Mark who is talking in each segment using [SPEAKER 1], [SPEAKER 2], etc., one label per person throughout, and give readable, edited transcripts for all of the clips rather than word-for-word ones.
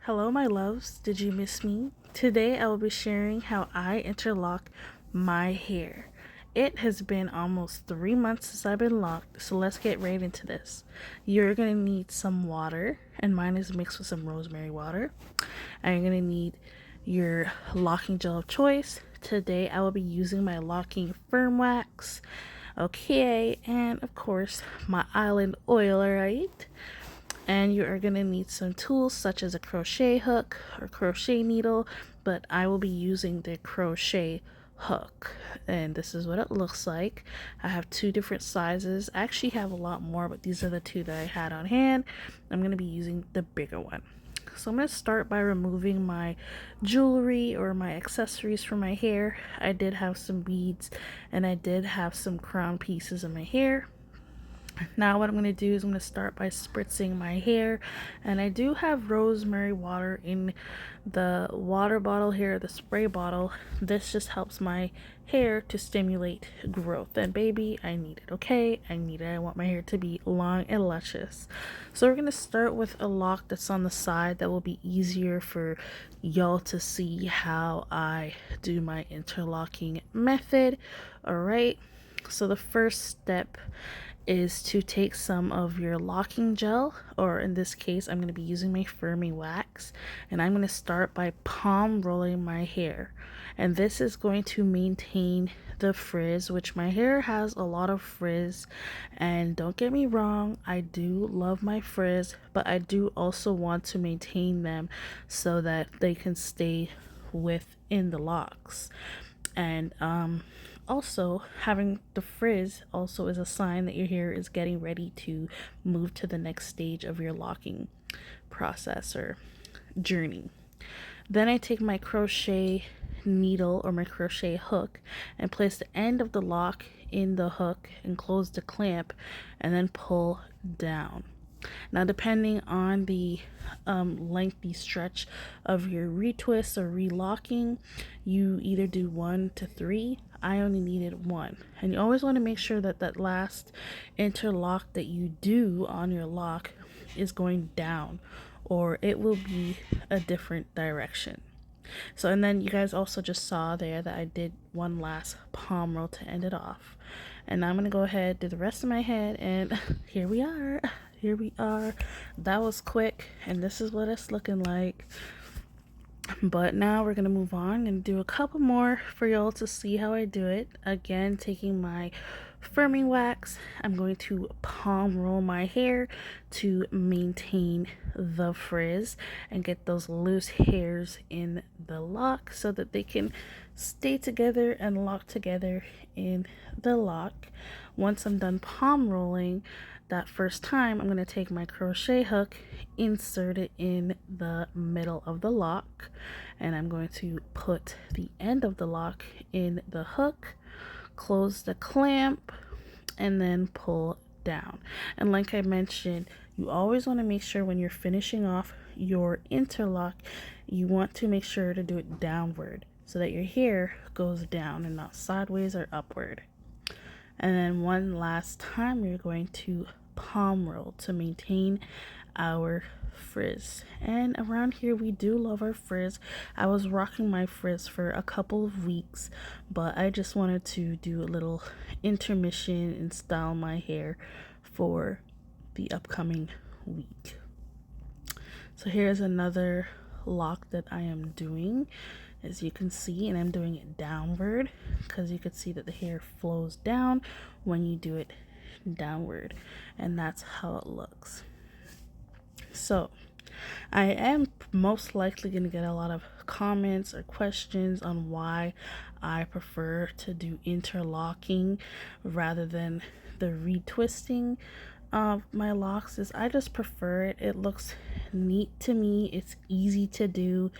[SPEAKER 1] Hello, my loves. Did you miss me? Today I will be sharing how I interlock my hair. It has been almost 3 months since I've been locked, so let's get right into this. You're gonna need some water, and mine is mixed with some rosemary water. And you're gonna need your locking gel of choice. Today I will be using my locking firm wax. Okay, and of course my island oil, alright? And you are going to need some tools such as a crochet hook or crochet needle, but I will be using the crochet hook, and this is what it looks like. I have two different sizes. I actually have a lot more, but these are the two that I had on hand. I'm going to be using the bigger one. So I'm going to start by removing my jewelry or my accessories from my hair. I did have some beads and I did have some crown pieces in my hair. Now what I'm going to do is I'm going to start by spritzing my hair, and I do have rosemary water in the water bottle here, the spray bottle. This just helps my hair to stimulate growth, and baby, I need it. Okay, I need it. I want my hair to be long and luscious. So we're going to start with a lock that's on the side that will be easier for y'all to see how I do my interlocking method. All right, so the first step is to take some of your locking gel, or in this case I'm going to be using my firming wax, and I'm going to start by palm rolling my hair, and this is going to maintain the frizz, which my hair has a lot of frizz. And don't get me wrong, I do love my frizz, but I do also want to maintain them so that they can stay within the locks. And also, having the frizz also is a sign that your hair is getting ready to move to the next stage of your locking process or journey. Then I take my crochet needle or my crochet hook and place the end of the lock in the hook and close the clamp and then pull down. Now, depending on the lengthy stretch of your retwist or relocking, you either do 1 to 3. I only needed 1. And you always want to make sure that that last interlock that you do on your lock is going down, or it will be a different direction. So, and then you guys also just saw there that I did one last palm roll to end it off. And now I'm going to go ahead, do the rest of my head, and here we are. Here we are. That was quick, and this is what it's looking like. But now we're going to move on and do a couple more for y'all to see how I do it. Again, taking my firming wax, I'm going to palm roll my hair to maintain the frizz and get those loose hairs in the lock so that they can stay together and lock together in the lock. Once I'm done palm rolling that first time, I'm going to take my crochet hook, insert it in the middle of the lock, and I'm going to put the end of the lock in the hook, close the clamp, and then pull down. And like I mentioned, you always want to make sure when you're finishing off your interlock, you want to make sure to do it downward so that your hair goes down and not sideways or upward. And then one last time, we're going to palm roll to maintain our frizz. And around here we do love our frizz. I was rocking my frizz for a couple of weeks, but I just wanted to do a little intermission and style my hair for the upcoming week. So here's another lock that I am doing, as you can see, and I'm doing it downward because you can see that the hair flows down when you do it downward, and that's how it looks. So I am most likely going to get a lot of comments or questions on why I prefer to do interlocking rather than the retwisting of my locks. Is I just prefer it. It looks neat to me, it's easy to do,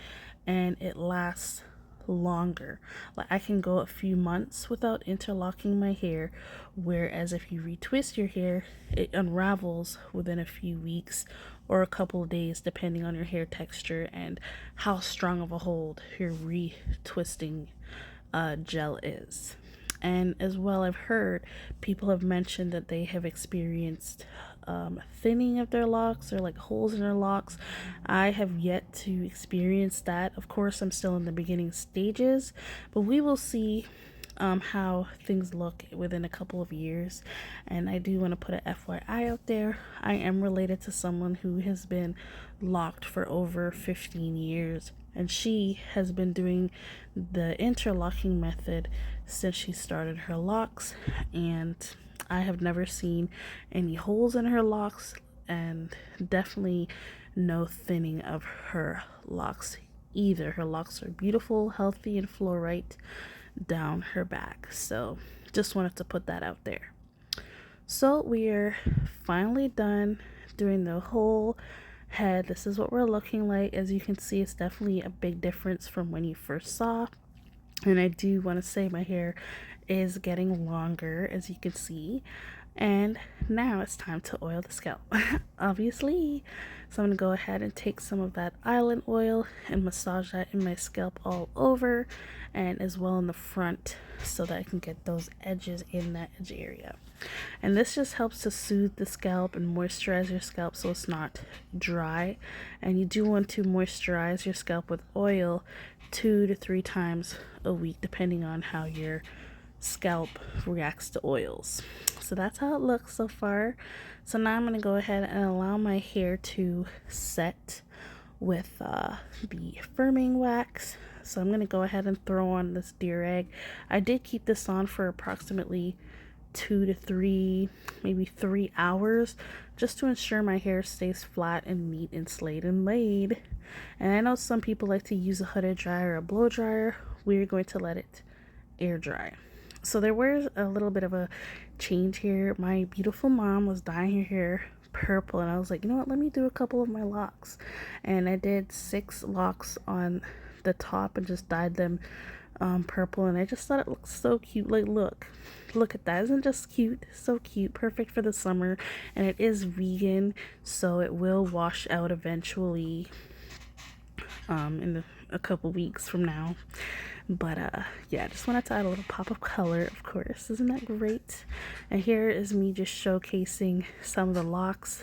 [SPEAKER 1] and it lasts longer. Like I can go a few months without interlocking my hair, whereas if you retwist your hair, it unravels within a few weeks or a couple of days, depending on your hair texture and how strong of a hold your retwisting gel is. And as well, I've heard people have mentioned that they have experienced thinning of their locks or like holes in their locks. I have yet to experience that. Of course, I'm still in the beginning stages, but we will see how things look within a couple of years. And I do want to put an FYI out there. I am related to someone who has been locked for over 15 years, and she has been doing the interlocking method since she started her locks, and I have never seen any holes in her locks, and definitely no thinning of her locks either. Her locks are beautiful, healthy, and flow right down her back. So just wanted to put that out there. So we are finally done doing the whole head. This is what we're looking like. As you can see, it's definitely a big difference from when you first saw. And I do want to say my hair is getting longer, as you can see. And now it's time to oil the scalp, obviously. So I'm going to go ahead and take some of that island oil and massage that in my scalp all over, and as well in the front, so that I can get those edges in that edge area. And this just helps to soothe the scalp and moisturize your scalp so it's not dry. And you do want to moisturize your scalp with oil 2 to 3 times a week, depending on how your scalp reacts to oils. So that's how it looks so far. So now I'm going to go ahead and allow my hair to set with the firming wax. So I'm going to go ahead and throw on this deer egg. I did keep this on for approximately 2 to 3, maybe 3 hours, just to ensure my hair stays flat and neat and slayed and laid. And I know some people like to use a hooded dryer or a blow dryer. We're going to let it air dry. So there was a little bit of a change here. My beautiful mom was dyeing her hair purple, and I was like, you know what, let me do a couple of my locks. And I did 6 locks on the top and just dyed them purple, and I just thought it looked so cute. Like, look at that. Isn't it just cute? So cute. Perfect for the summer. And it is vegan, so it will wash out eventually in a couple weeks from now. But yeah, I just wanted to add a little pop of color, of course. Isn't that great? And here is me just showcasing some of the locks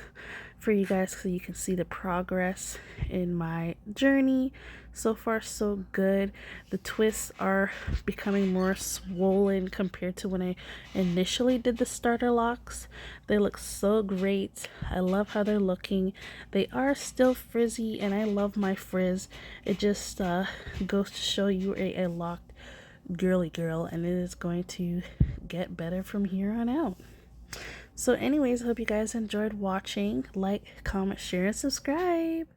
[SPEAKER 1] for you guys so you can see the progress in my journey. So far so good. The twists are becoming more swollen compared to when I initially did the starter locks. They look so great. I love how they're looking. They are still frizzy, and I love my frizz. It just goes to show you a locked girly girl, and it is going to get better from here on out. So anyways, I hope you guys enjoyed watching. Like, comment, share, and subscribe.